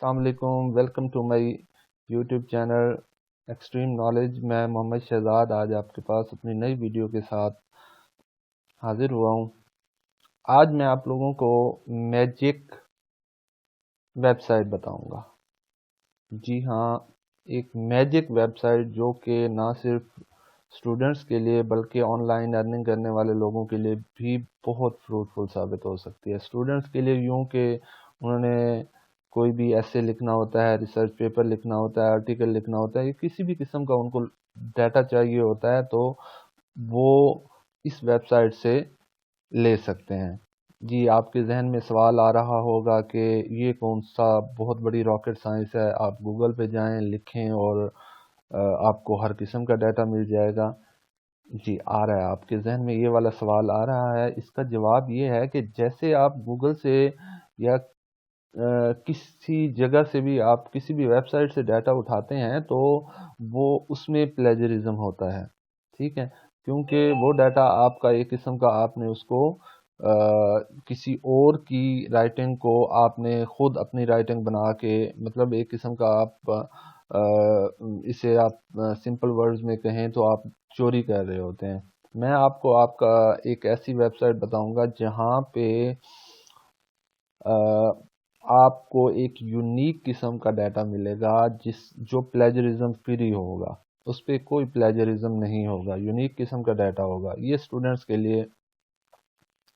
السلام علیکم، welcome to my YouTube channel Extreme Knowledge. میں محمد شہزاد آج آپ کے پاس اپنی نئی ویڈیو کے ساتھ حاضر ہوا ہوں۔ آج میں آپ لوگوں کو میجک ویب سائٹ بتاؤں گا۔ جی ہاں، ایک میجک ویب سائٹ جو کہ نہ صرف اسٹوڈنٹس کے لیے بلکہ آن لائن ارننگ کرنے والے لوگوں کے لیے بھی بہت فروٹفل ثابت ہو سکتی ہے۔ اسٹوڈنٹس کے لیے یوں کہ انہوں نے کوئی بھی ایسے لکھنا ہوتا ہے، ریسرچ پیپر لکھنا ہوتا ہے، آرٹیکل لکھنا ہوتا ہے، یا کسی بھی قسم کا ان کو ڈیٹا چاہیے ہوتا ہے تو وہ اس ویب سائٹ سے لے سکتے ہیں۔ جی، آپ کے ذہن میں سوال آ رہا ہوگا کہ یہ کون سا بہت بڑی راکٹ سائنس ہے، آپ گوگل پہ جائیں، لکھیں اور آپ کو ہر قسم کا ڈیٹا مل جائے گا۔ جی، آ رہا ہے آپ کے ذہن میں یہ والا سوال آ رہا ہے۔ اس کا جواب یہ ہے کہ جیسے آپ گوگل سے یا کسی جگہ سے بھی آپ کسی بھی ویب سائٹ سے ڈیٹا اٹھاتے ہیں تو وہ اس میں پلیجرزم ہوتا ہے، ٹھیک ہے، کیونکہ وہ ڈیٹا آپ کا ایک قسم کا آپ نے اس کو کسی اور کی رائٹنگ کو آپ نے خود اپنی رائٹنگ بنا کے، مطلب ایک قسم کا آپ اسے آپ سمپل ورڈز میں کہیں تو آپ چوری کر رہے ہوتے ہیں۔ میں آپ کو آپ کا ایک ایسی ویب سائٹ بتاؤں گا جہاں پہ آپ کو ایک یونیک قسم کا ڈیٹا ملے گا جو پلیجرزم فری ہوگا، اس پہ کوئی پلیجرزم نہیں ہوگا، یونیک قسم کا ڈیٹا ہوگا۔ یہ اسٹوڈنٹس کے لیے،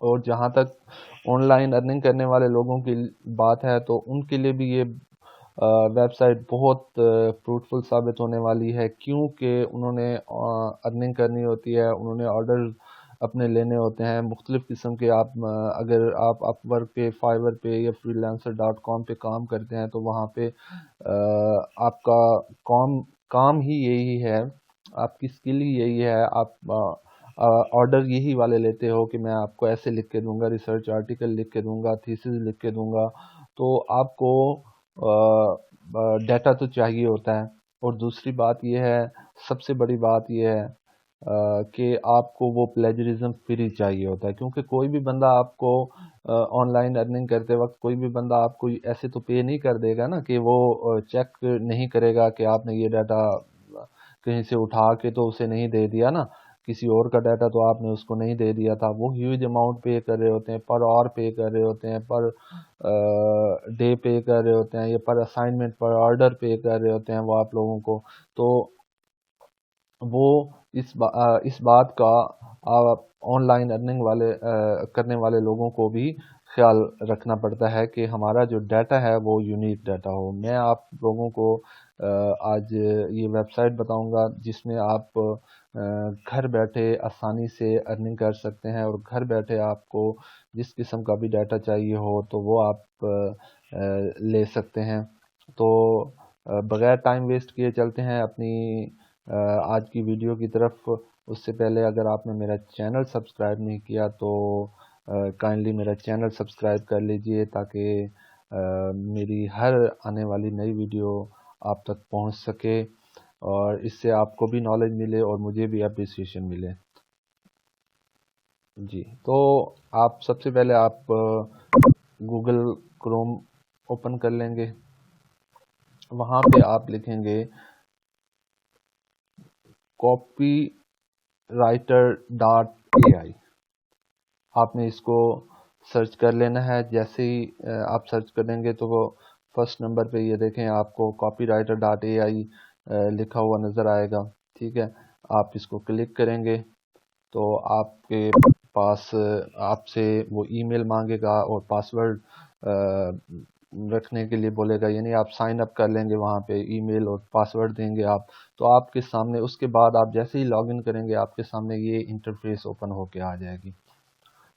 اور جہاں تک آن لائن ارننگ کرنے والے لوگوں کی بات ہے تو ان کے لیے بھی یہ ویب سائٹ بہت فروٹفل ثابت ہونے والی ہے، کیونکہ انہوں نے ارننگ کرنی ہوتی ہے، انہوں نے آرڈر اپنے لینے ہوتے ہیں مختلف قسم کے۔ اگر آپ اپ ورک پہ، فائور پہ یا freelancer.com پہ کام کرتے ہیں تو وہاں پہ آپ کا کام ہی یہی ہے، آپ کی اسکل ہی یہی ہے، آپ آرڈر یہی والے لیتے ہو کہ میں آپ کو ایسے لکھ کے دوں گا، ریسرچ آرٹیکل لکھ کے دوں گا، تھیسس لکھ کے دوں گا، تو آپ کو ڈیٹا تو چاہیے ہوتا ہے۔ اور دوسری بات یہ ہے، سب سے بڑی بات یہ ہے کہ آپ کو وہ پلیجرزم فری چاہیے ہوتا ہے، کیونکہ کوئی بھی بندہ آپ کو آن لائن ارننگ کرتے وقت کوئی بھی بندہ آپ کو ایسے تو پے نہیں کر دے گا نا کہ وہ چیک نہیں کرے گا کہ آپ نے یہ ڈیٹا کہیں سے اٹھا کے تو اسے نہیں دے دیا نا، کسی اور کا ڈیٹا تو آپ نے اس کو نہیں دے دیا تھا۔ وہ ہیوج اماؤنٹ پے کر رہے ہوتے ہیں، پر آور پے کر رہے ہوتے ہیں، پر ڈے پے کر رہے ہوتے ہیں، یا پر اسائنمنٹ پر آرڈر پے کر رہے ہوتے ہیں وہ آپ لوگوں کو۔ تو وہ اس بات کا آن لائن ارننگ کرنے والے لوگوں کو بھی خیال رکھنا پڑتا ہے کہ ہمارا جو ڈیٹا ہے وہ یونیک ڈیٹا ہو۔ میں آپ لوگوں کو آج یہ ویب سائٹ بتاؤں گا جس میں آپ گھر بیٹھے آسانی سے ارننگ کر سکتے ہیں، اور گھر بیٹھے آپ کو جس قسم کا بھی ڈیٹا چاہیے ہو تو وہ آپ لے سکتے ہیں۔ تو بغیر ٹائم ویسٹ کیے چلتے ہیں اپنی آج کی ویڈیو کی طرف۔ اس سے پہلے اگر آپ نے میرا چینل سبسکرائب نہیں کیا تو کائنڈلی میرا چینل سبسکرائب کر لیجئے تاکہ میری ہر آنے والی نئی ویڈیو آپ تک پہنچ سکے، اور اس سے آپ کو بھی نالج ملے اور مجھے بھی اپریسیشن ملے۔ جی، تو آپ سب سے پہلے آپ گوگل کروم اوپن کر لیں گے، وہاں پہ آپ لکھیں گے کاپی رائٹر ڈاٹ اے آئی۔ آپ نے اس کو سرچ کر لینا ہے۔ جیسے ہی آپ سرچ کریں گے تو وہ فرسٹ نمبر پہ یہ دیکھیں آپ کو کاپی رائٹر ڈاٹ اے آئی لکھا ہوا نظر آئے گا، ٹھیک ہے۔ آپ اس کو کلک کریں گے تو آپ کے پاس آپ سے وہ ای میل مانگے گا اور پاسورڈ رکھنے کے لیے بولے گا، یعنی آپ سائن اپ کر لیں گے وہاں پہ، ای میل اور پاسورڈ دیں گے آپ، تو آپ کے سامنے اس کے بعد آپ جیسے ہی لاگ ان کریں گے آپ کے سامنے یہ انٹرفیس اوپن ہو کے آ جائے گی۔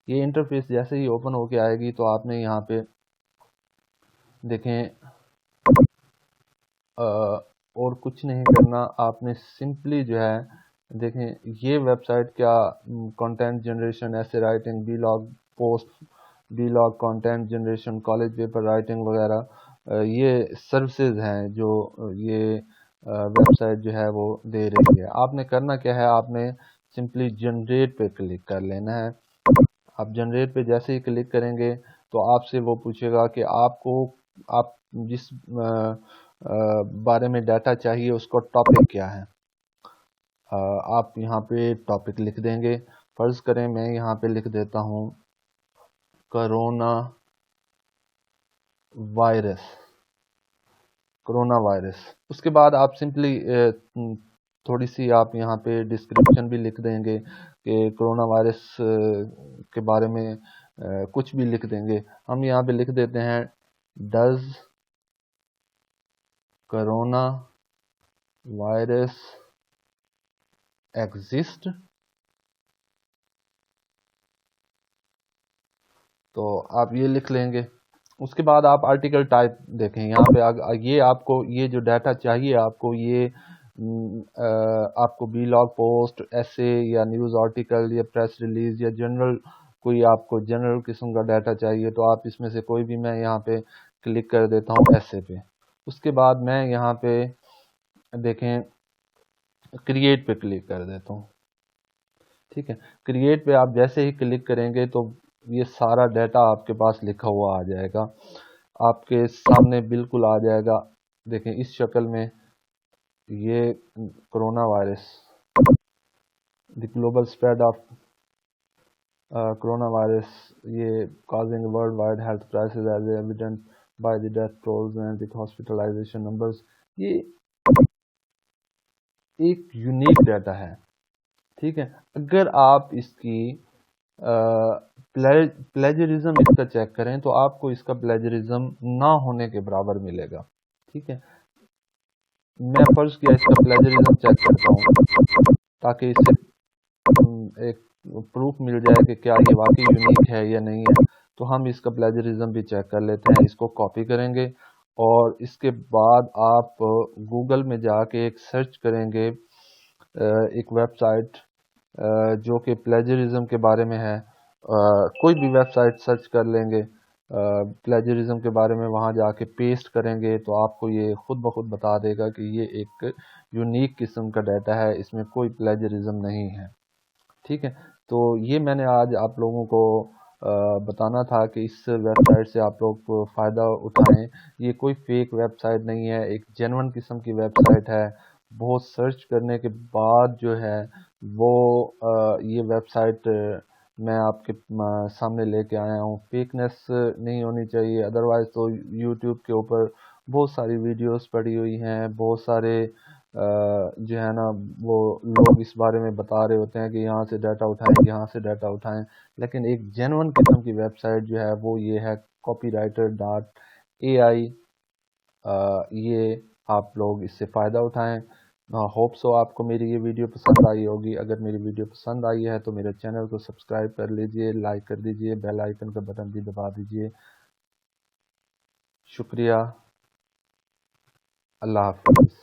یہ انٹرفیس جیسے ہی اوپن ہو کے آئے گی تو آپ نے یہاں پہ دیکھیں اور کچھ نہیں کرنا، آپ نے سمپلی جو ہے دیکھیں یہ ویب سائٹ کیا کنٹینٹ جنریشن، ایسے writing, blog post, blog content generation, college paper writing وغیرہ، یہ سروسز ہیں جو یہ ویب سائٹ جو ہے وہ دے رہی ہے۔ آپ نے کرنا کیا ہے، آپ نے سمپلی جنریٹ پہ کلک کر لینا ہے۔ آپ جنریٹ پہ جیسے ہی کلک کریں گے تو آپ سے وہ پوچھے گا کہ آپ جس بارے میں ڈیٹا چاہیے اس کو ٹاپک کیا ہے. آپ یہاں پہ ٹاپک لکھ دیں گے. فرض کریں میں یہاں پہ لکھ دیتا ہوں کرونا وائرس. اس کے بعد آپ سمپلی تھوڑی سی آپ یہاں پہ ڈسکرپشن بھی لکھ دیں گے کہ کرونا وائرس کے بارے میں کچھ بھی لکھ دیں گے. ہم یہاں پہ لکھ دیتے ہیں ڈز کرونا وائرس ایگزسٹ. تو آپ یہ لکھ لیں گے. اس کے بعد آپ آرٹیکل ٹائپ دیکھیں یہاں پہ یہ آپ کو یہ جو ڈیٹا چاہیے آپ کو یہ آپ کو بلاگ پوسٹ ایسے یا نیوز آرٹیکل یا پریس ریلیز یا جنرل کوئی آپ کو جنرل قسم کا ڈیٹا چاہیے تو آپ اس میں سے کوئی بھی میں یہاں پہ کلک کر دیتا ہوں ایسے پہ. اس کے بعد میں یہاں پہ دیکھیں کریٹ پہ کلک کر دیتا ہوں. ٹھیک ہے, کریٹ پہ آپ جیسے ہی کلک کریں گے تو یہ سارا ڈیٹا آپ کے پاس لکھا ہوا آ جائے گا, آپ کے سامنے بالکل آ جائے گا. دیکھیں اس شکل میں یہ corona virus the global spread of corona virus یہ causing worldwide health crisis as evident by the death tolls and the hospitalization numbers. یہ ایک یونیک ڈیٹا ہے. ٹھیک ہے, اگر آپ اس کی پلیجرزم اس کا چیک کریں تو آپ کو اس کا پلیجرزم نہ ہونے کے برابر ملے گا. ٹھیک ہے, میں فرض کیا اس کا پلیجرزم چیک کرتا ہوں تاکہ اس سے ایک پروف مل جائے کہ کیا یہ واقعی یونیک ہے یا نہیں ہے. تو ہم اس کا پلیجرزم بھی چیک کر لیتے ہیں. اس کو کاپی کریں گے اور اس کے بعد آپ گوگل میں جا کے ایک سرچ کریں گے ایک ویب سائٹ جو کہ پلیجرزم کے بارے میں ہے. کوئی بھی ویب سائٹ سرچ کر لیں گے پلیجرزم کے بارے میں, وہاں جا کے پیسٹ کریں گے تو آپ کو یہ خود بخود بتا دے گا کہ یہ ایک یونیک قسم کا ڈیٹا ہے, اس میں کوئی پلیجرزم نہیں ہے. ٹھیک ہے, تو یہ میں نے آج آپ لوگوں کو بتانا تھا کہ اس ویب سائٹ سے آپ لوگ فائدہ اٹھائیں. یہ کوئی فیک ویب سائٹ نہیں ہے, ایک جینون قسم کی ویب سائٹ ہے. بہت سرچ کرنے کے بعد جو ہے وہ یہ ویب سائٹ میں آپ کے سامنے لے کے آیا ہوں. فیکنیس نہیں ہونی چاہیے, ادروائز تو یوٹیوب کے اوپر بہت ساری ویڈیوز پڑی ہوئی ہیں, بہت سارے جو ہے نا وہ لوگ اس بارے میں بتا رہے ہوتے ہیں کہ یہاں سے ڈیٹا اٹھائیں یہاں سے ڈیٹا اٹھائیں. لیکن ایک جینون قسم کی ویب سائٹ جو ہے وہ یہ ہے copywriter.ai. یہ آپ لوگ اس سے فائدہ اٹھائیں. ہوپ سو آپ کو میری یہ ویڈیو پسند آئی ہوگی. اگر میری ویڈیو پسند آئی ہے تو میرے چینل کو سبسکرائب کر لیجئے, لائک کر دیجئے, بیل آئیکن کا بٹن بھی دبا دیجئے. شکریہ, اللہ حافظ.